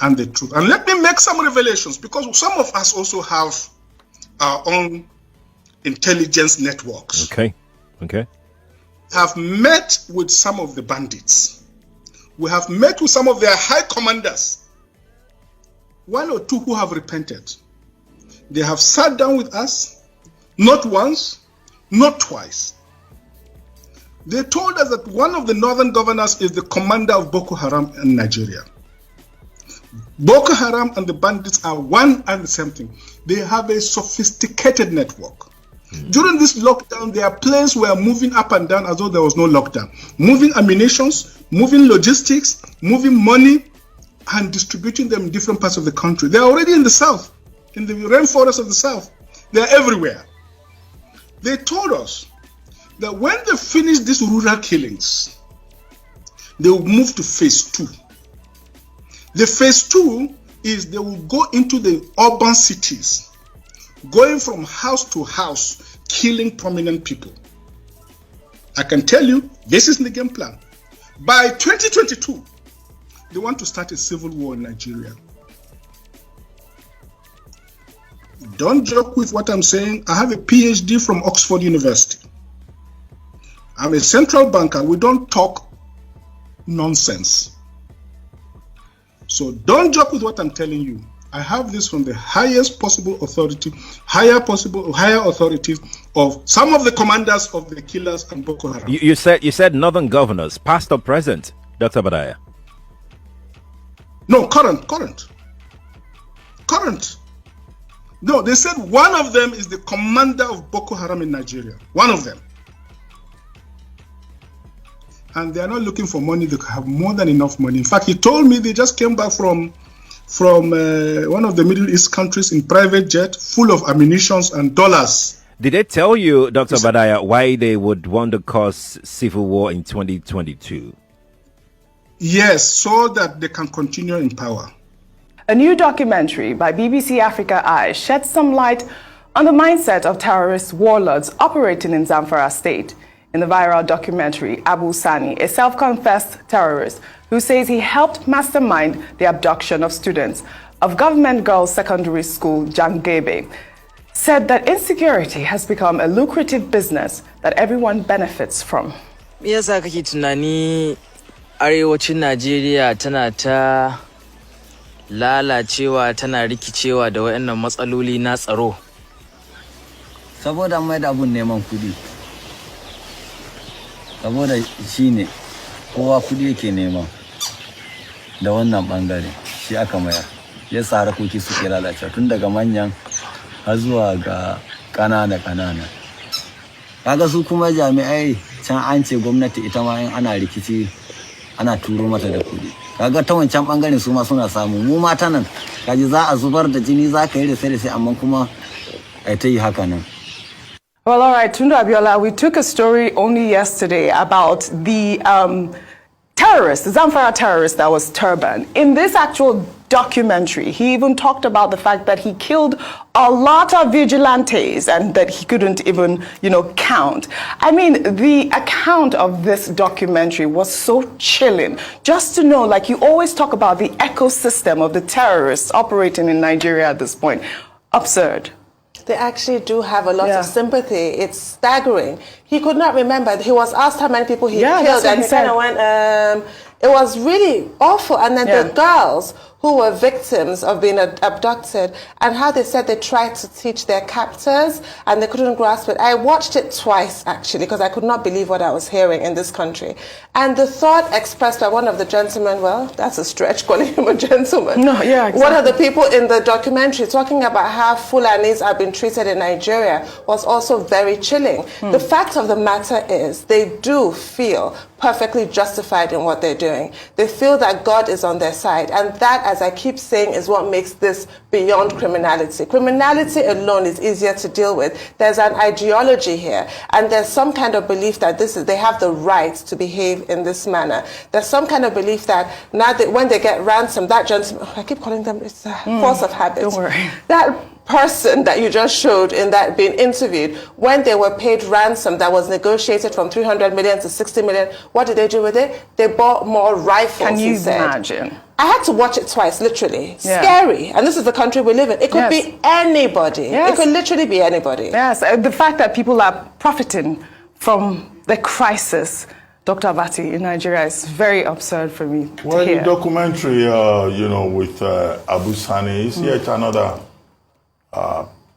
and the truth. And let me make some revelations, because some of us also have our own intelligence networks. Okay. Have met with some of the bandits. We have met with some of their high commanders. One or two who have repented. They have sat down with us, not once, not twice. They told us that one of the northern governors is the commander of Boko Haram in Nigeria. Boko Haram and the bandits are one and the same thing. They have a sophisticated network. During this lockdown, their planes were moving up and down as though there was no lockdown. Moving ammunitions, moving logistics, moving money, and distributing them in different parts of the country. They're already in the south, in the rainforest of the south. They're everywhere. They told us that when they finish these rural killings, they will move to phase 2. The phase 2 is they will go into the urban cities, going from house to house, killing prominent people. I can tell you, this is the game plan. By 2022, they want to start a civil war in Nigeria. Don't joke with what I'm saying. I have a PhD from Oxford University. I'm a central banker. We don't talk nonsense. So don't joke with what I'm telling you. I have this from the highest possible authority, higher authorities of some of the commanders of the killers and Boko Haram. You said northern governors, past or present, Dr. Badaya? No, current. No, they said one of them is the commander of Boko Haram in Nigeria. One of them. And they are not looking for money. They have more than enough money. In fact, he told me they just came back from one of the Middle East countries in private jet, full of ammunitions and dollars. Did they tell you, Dr. Badaya, why they would want to cause civil war in 2022? Yes, so that they can continue in power. A new documentary by BBC Africa Eye sheds some light on the mindset of terrorist warlords operating in Zamfara State. In the viral documentary, Abu Sani, a self-confessed terrorist who says he helped mastermind the abduction of students of Government Girls Secondary School, Jangebe, said that insecurity has become a lucrative business that everyone benefits from. Yasa kake tunani arewacin Najeriya tana ta lalacewa, tana rikicewa da wayannan matsaloli na tsaro? Saboda mai da abun neman kudi. Saboda shine kowa kudi yake nema da wannan bangare shi aka mayar. Ya tsara koki suke lalacewa tun daga manyan har zuwa ga kanana. Kaga su kuma jami'ai can an ce gwamnati ita ma in ana rikici ana turo mata da kudi. Kaga ta wancan bangaren su ma suna samu. Mu mata nan kaji za a zubar da jini za ka yi da sai amma kuma ai ta yi haka nan. Well, all right, Tunde Abiola, we took a story only yesterday about the terrorist, the Zamfara terrorist that was turban. In this actual documentary, he even talked about the fact that he killed a lot of vigilantes and that he couldn't even, count. I mean, the account of this documentary was so chilling. Just to know, like you always talk about the ecosystem of the terrorists operating in Nigeria at this point. Absurd. They actually do have a lot of sympathy. It's staggering. He could not remember. He was asked how many people he killed, and he kind of went, it was really awful. And then the girls who were victims of being abducted, and how they said they tried to teach their captors and they couldn't grasp it. I watched it twice, actually, because I could not believe what I was hearing in this country. And the thought expressed by one of the gentlemen, well, that's a stretch calling him a gentleman. No, yeah, exactly. One of the people in the documentary talking about how Fulanis have been treated in Nigeria was also very chilling. The fact of the matter is they do feel perfectly justified in what they're doing. They feel that God is on their side, and that, as I keep saying, is what makes this beyond criminality. Criminality alone is easier to deal with. There's an ideology here, and there's some kind of belief that they have the right to behave in this manner. There's some kind of belief that now that when they get ransom, that gentleman, I keep calling them, it's a force of habit. Don't worry. That person that you just showed in that being interviewed, when they were paid ransom that was negotiated from 300 million to 60 million, what did they do with it? They bought more rifles. Can you imagine? I had to watch it twice, literally. Yeah. Scary. And this is the country we live in. It could be anybody. Yes. It could literally be anybody. Yes, the fact that people are profiting from the crisis, Dr. Abati, in Nigeria is very absurd for me to Well, hear. the documentary, with Abu Sani is yet another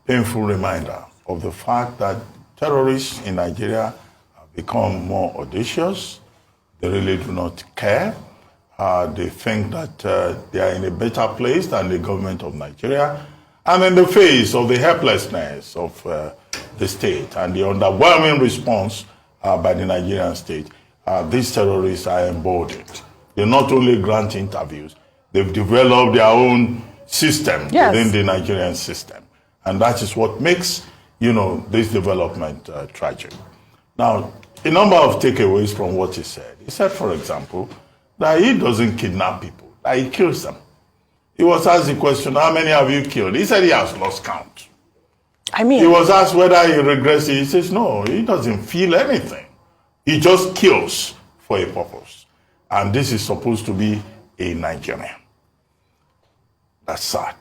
painful reminder of the fact that terrorists in Nigeria have become more audacious. They really do not care. They think that they are in a better place than the government of Nigeria. And in the face of the helplessness of the state and the underwhelming response by the Nigerian state, these terrorists are embodied. They not only grant interviews, they've developed their own system within the Nigerian system. And that is what makes, this development tragic. Now, a number of takeaways from what he said. He said, for example, that he doesn't kidnap people, that he kills them. He was asked the question, how many have you killed? He said he has lost count. I mean, he was asked whether he regrets it. He says, no, he doesn't feel anything. He just kills for a purpose. And this is supposed to be a Nigerian. That's sad.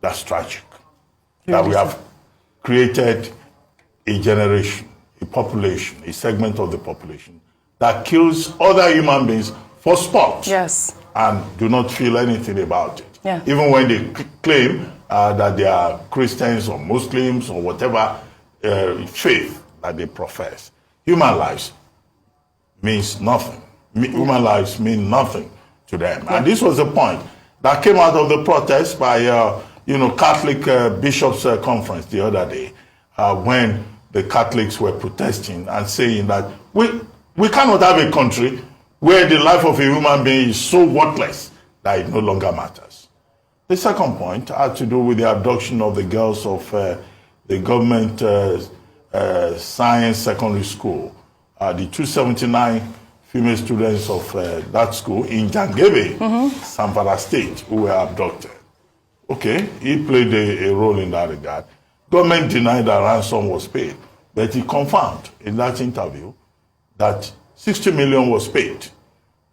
That's tragic. That we have created a generation, a population, a segment of the population that kills other human beings for sport. Yes. And do not feel anything about it. Yeah. Even when they claim that they are Christians or Muslims or whatever faith that they profess. Human lives means nothing. Human lives mean nothing to them. And this was the point that came out of the protest by, Catholic Bishops' Conference the other day, when the Catholics were protesting and saying that we cannot have a country where the life of a human being is so worthless that it no longer matters. The second point had to do with the abduction of the girls of the government science secondary school. The 279 female students of that school in Jangebe, Zamfara State, who were abducted. Okay, he played a role in that regard. Government denied that ransom was paid, but he confirmed in that interview that 60 million was paid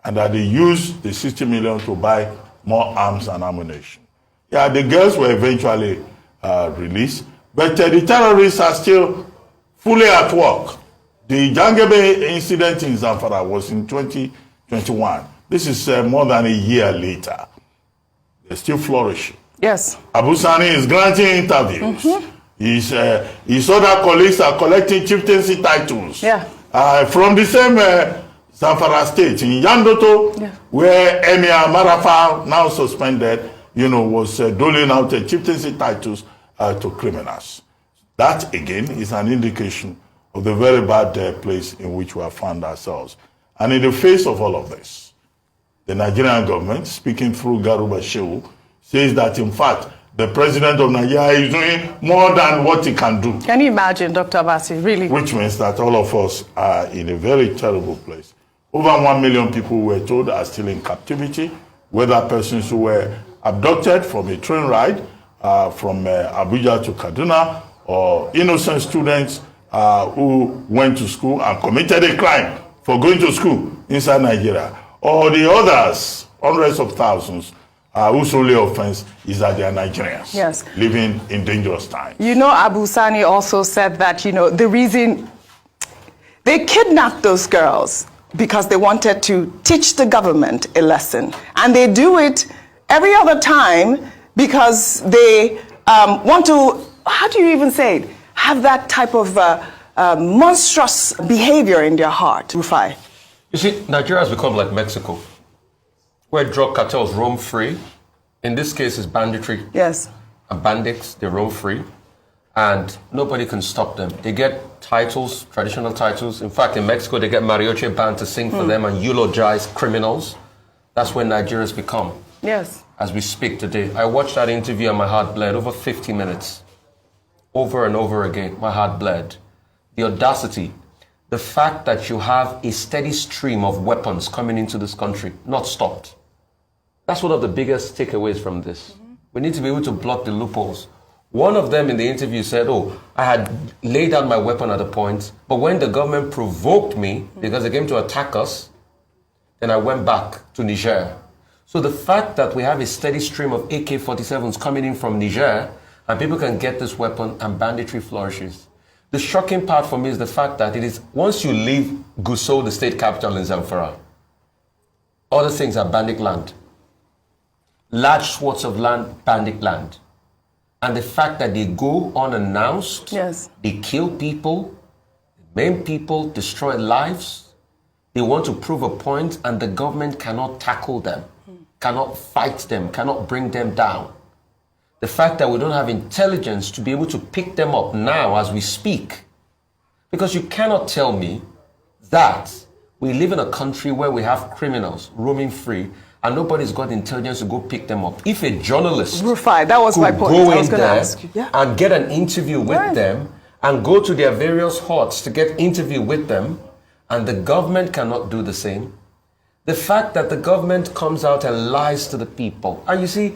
and that they used the 60 million to buy more arms and ammunition. Yeah, the girls were eventually released, but the terrorists are still fully at work. The Jangebe incident in Zamfara was in 2021. This is more than a year later. They're still flourishing. Yes. Abu Sani is granting interviews. His other colleagues are collecting chieftaincy titles. Yeah. From the same Zamfara state, in Yandoto, where Emir Marafa, now suspended, was doling out chieftaincy titles to criminals. That, again, is an indication of the very bad place in which we have found ourselves. And in the face of all of this, the Nigerian government, speaking through Garuba Shehu, says that, in fact, the president of Nigeria is doing more than what he can do. Can you imagine, Dr. Abati, really? Which means that all of us are in a very terrible place. Over 1 million people, we're told, are still in captivity, whether persons who were abducted from a train ride from Abuja to Kaduna, or innocent students who went to school and committed a crime for going to school inside Nigeria, or the others, hundreds of thousands, whose only offense is that they are Nigerians living in dangerous times. Abu Sani also said that, the reason they kidnapped those girls because they wanted to teach the government a lesson. And they do it every other time because they want to, how do you even say it, have that type of monstrous behavior in their heart, Rufai. You see, Nigeria has become like Mexico, where drug cartels roam free. In this case, it's banditry. Yes. And bandits, they roam free. And nobody can stop them. They get titles, traditional titles. In fact, in Mexico, they get mariachi band to sing for them and eulogize criminals. That's where Nigeria's become. Yes. As we speak today. I watched that interview and my heart bled over 50 minutes. Over and over again, my heart bled. The audacity, the fact that you have a steady stream of weapons coming into this country, not stopped. That's one of the biggest takeaways from this. We need to be able to block the loopholes. One of them in the interview said, I had laid down my weapon at a point, but when the government provoked me, because they came to attack us, then I went back to Niger. So the fact that we have a steady stream of AK-47s coming in from Niger, and people can get this weapon and banditry flourishes. The shocking part for me is the fact that it is, once you leave Gusau, the state capital in Zamfara, other things are bandit land. Large swaths of land, bandit land. And the fact that they go unannounced, yes, they kill people, maim people, destroy lives. They want to prove a point, and the government cannot tackle them, cannot fight them, cannot bring them down. The fact that we don't have intelligence to be able to pick them up now as we speak. Because you cannot tell me that we live in a country where we have criminals roaming free and nobody's got intelligence to go pick them up. If a journalist Rufai, that was my point. Go I was in going to there ask you. Yeah. and get an interview with them and go to their various huts to get interview with them, and the government cannot do the same. The fact that the government comes out and lies to the people. And you see,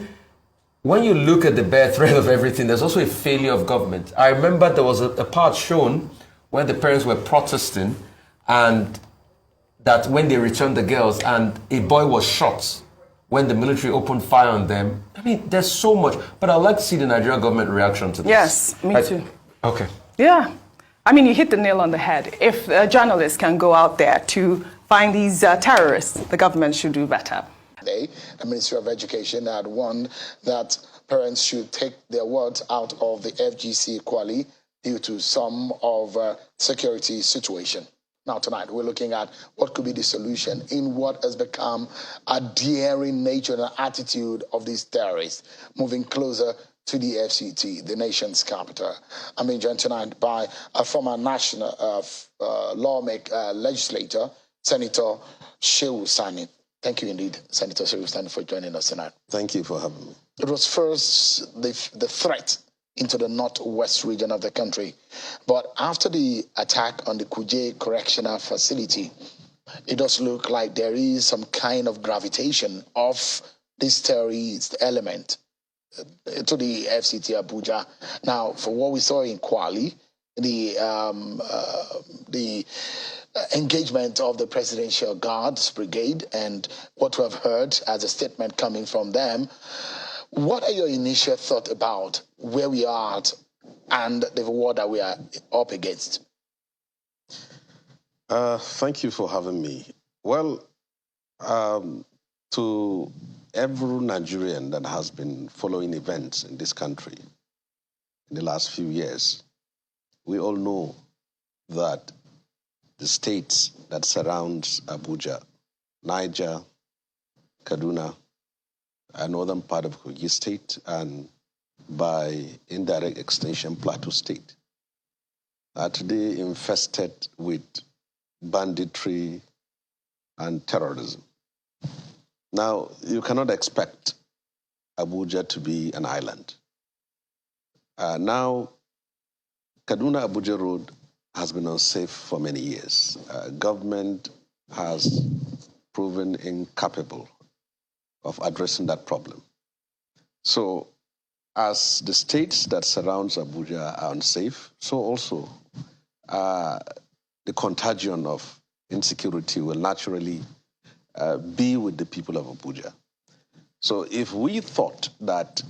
when you look at the bare thread of everything, there's also a failure of government. I remember there was a part shown where the parents were protesting, and that when they returned the girls and a boy was shot when the military opened fire on them. I mean, there's so much, but I'd like to see the Nigerian government reaction to this. Yes, me too. Okay. Yeah. I mean, you hit the nail on the head. If a journalist can go out there to find these terrorists, the government should do better. The Ministry of Education had warned that parents should take their words out of the FGC Kwali due to some of security situation. Now tonight we're looking at what could be the solution in what has become a daring nature and attitude of these terrorists, moving closer to the FCT, the nation's capital. I'm being joined tonight by a former national legislator, Senator Shehu Sani. Thank you indeed, Senator Shehu Sani, for joining us tonight. Thank you for having me. It was first the threat into the northwest region of the country. But after the attack on the Kuje Correctional Facility, it does look like there is some kind of gravitation of this terrorist element to the FCT Abuja. Now, for what we saw in Kwali, the engagement of the Presidential Guards Brigade and what we have heard as a statement coming from them, what are your initial thoughts about where we are at and the war that we are up against? Thank you for having me. Well, to every Nigerian that has been following events in this country in the last few years, we all know that the states that surrounds Abuja, Niger, Kaduna, a northern part of Kogi State, and by indirect extension, Plateau State, are today infested with banditry and terrorism. Now, you cannot expect Abuja to be an island. Now, Kaduna-Abuja Road has been unsafe for many years. Government has proven incapable of addressing that problem. So, as the states that surrounds Abuja are unsafe, so also the contagion of insecurity will naturally be with the people of Abuja. So if we thought that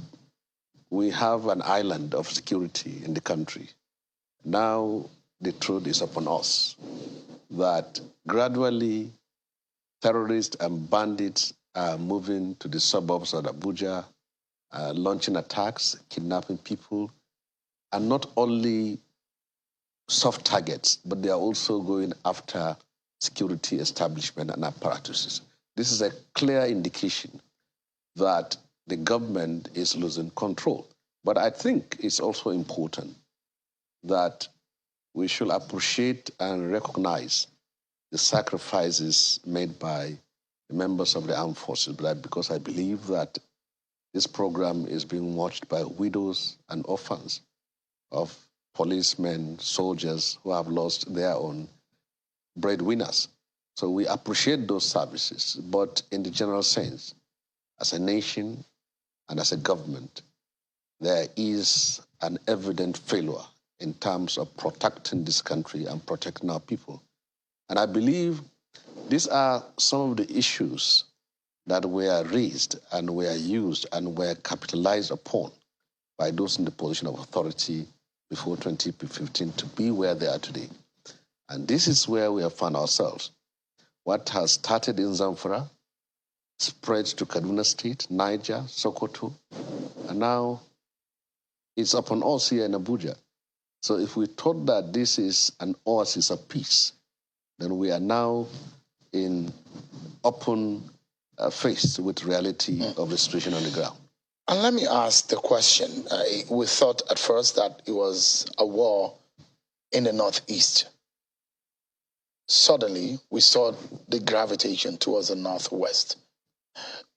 we have an island of security in the country, now the truth is upon us that gradually terrorists and bandits are moving to the suburbs of Abuja, launching attacks, kidnapping people, and not only soft targets, but they are also going after security establishment and apparatuses. This is a clear indication that the government is losing control. But I think it's also important that we should appreciate and recognize the sacrifices made by the members of the armed forces, because I believe that this program is being watched by widows and orphans of policemen, soldiers who have lost their own breadwinners. So we appreciate those services, but in the general sense, as a nation and as a government, there is an evident failure in terms of protecting this country and protecting our people. And I believe these are some of the issues that were raised and were used and were capitalized upon by those in the position of authority before 2015 to be where they are today. And this is where we have found ourselves. What has started in Zamfara spread to Kaduna State, Niger, Sokoto, and now it's upon us here in Abuja. So if we thought that this is an oasis of peace, then we are now in open face with reality of the situation on the ground. And let me ask the question. We thought at first that it was a war in the northeast. Suddenly, we saw the gravitation towards the northwest.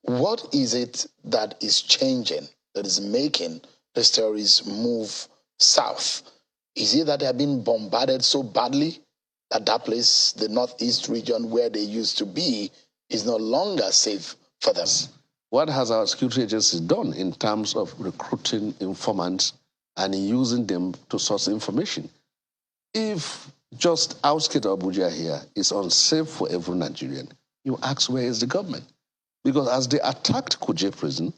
What is it that is changing, that is making the stories move south? Is it that they have been bombarded so badly that that place, the northeast region where they used to be, is no longer safe for them? What has our security agencies done in terms of recruiting informants and using them to source information? If just outskirts of Abuja here is unsafe for every Nigerian, you ask, where is the government? Because as they attacked Kuje prison,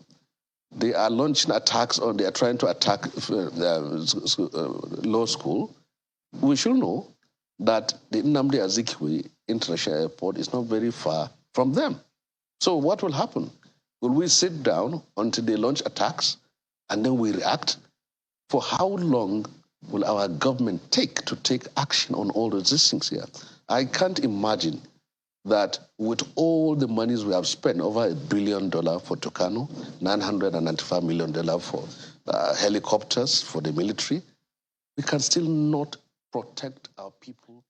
they are launching attacks, or they are trying to attack law school. We should know that the Nnamdi Azikiwe International Airport is not very far from them. So what will happen? Will we sit down until they launch attacks and then we react? For how long will our government take to take action on all these things here? I can't imagine that with all the monies we have spent, over $1 billion for Tucano, $995 million for helicopters for the military, we can still not protect our people